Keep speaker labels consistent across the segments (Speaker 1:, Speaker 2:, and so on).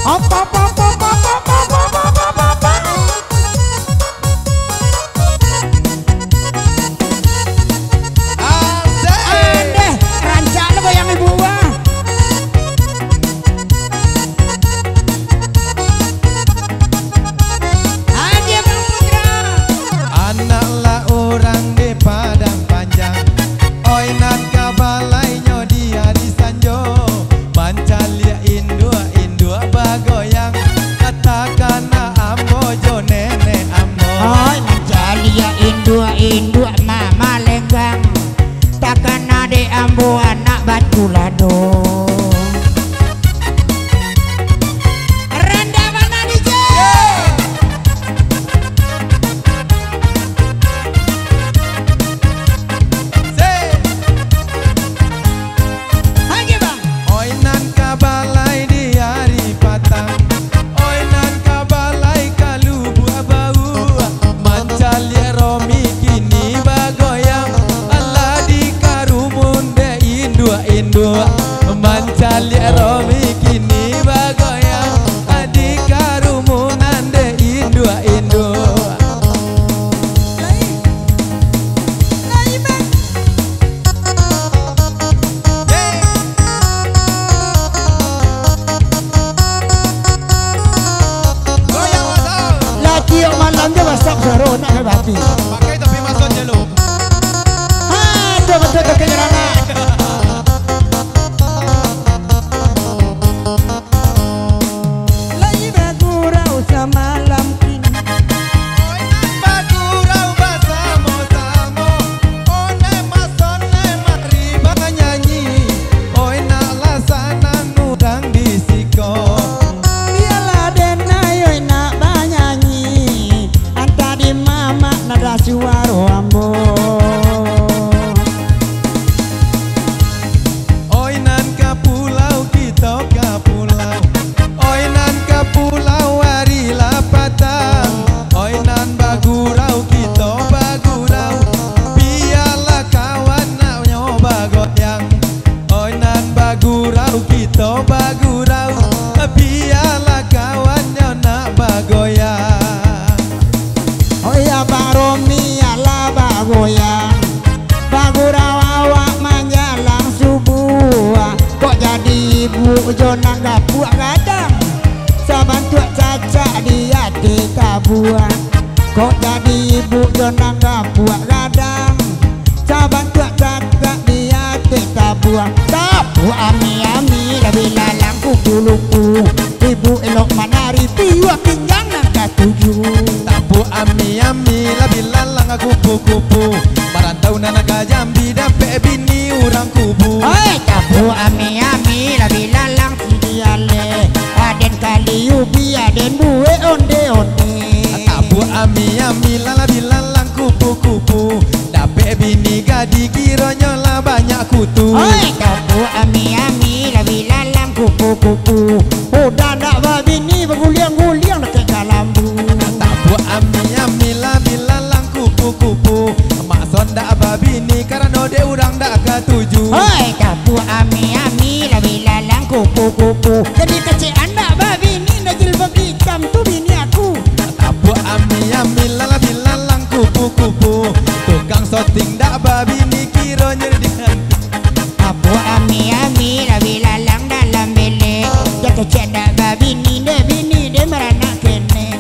Speaker 1: Apa apa apa apa apa apa apa apa. Ande rancak lo yang ibu wah. Aja Bang Putra.
Speaker 2: Anaklah orang di Padang Panjang, oi nan kabalai nyodia di Sanjo, mancalia indua bagoyang, katakan ambo jo nenek ambo.
Speaker 1: Oi mancalia indua mama lenggang, takkan ade ambo anak batu lado. Renda mana DJ? Aja Bang.
Speaker 2: Oi nan kabalai di hari patang, oi nan kabalai kalubu bau, mancalia romi kini bagoyang, Allah di karumun de indua, mancalia romi kini bagoyang, di karumunan de indua.
Speaker 1: Lagi yang malamnya masak sarona ke babi.
Speaker 2: Pakai tapi maksudnya lo.
Speaker 1: Aduh betul kenyerangan. Lagi bagurau semalam kini.
Speaker 2: Bagurau basamo-samo, one masone mari banyanyi, oi nak lasana nudang disiko.
Speaker 1: Biarlah denai nak banyanyi, anta di mama nada suara ambo.
Speaker 2: Oi nan ka pulau kita ka pulau, oi nan ka pulau hari lapatan, oi nan bagurau kita bagurau, biarlah kawan nak nyoba goyang, oi nan bagurau kita bagurau, biarlah kawan nak bagoyang.
Speaker 1: Oh ya Bang Romi ala bagoyang, bagurau awak menjelang subuh. Kok jadi ibu jonang gapuak gadang, saban tuak caca di hati kabuan. Kok jadi ibu jonang gapuak gadang, saban tuak caca di hati kabuan. Tapu ami-ami lebih lalang kuku-luku, ibu elok manari piwak pinggang nang katuju.
Speaker 2: Tapu ami-ami labi lalang kupu-kupu, marantau nanaga Jambi dape bini urang kubu.
Speaker 1: Oi tabu ami-ami labi lalang sidiale, aden kali ubi aden buwe onde-onde.
Speaker 2: Tapu ami-ami labi lalang kupu-kupu, dape bini gadi kironyo lah banyak kutu.
Speaker 1: Oi tabu ami-ami labi lalang kupu-kupu, udah ndak babini berguliang-guliang dekat kalambu.
Speaker 2: Tapu ami-ami labi lalang kupu-kupu, mak sonda babini karena de urang dak katuju.
Speaker 1: Oi tabu ami-ami labi lalang kupu-kupu, jadi kecil anda babini najil bab hitam tu bini aku.
Speaker 2: Tapu ami-ami labi lalang kupu-kupu, tukang soting dak babini kiro nyerdikan.
Speaker 1: Abu ami-ami labi lalang dalam bilik, jatuh cenda babini de merana kene.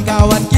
Speaker 2: kawan-kawan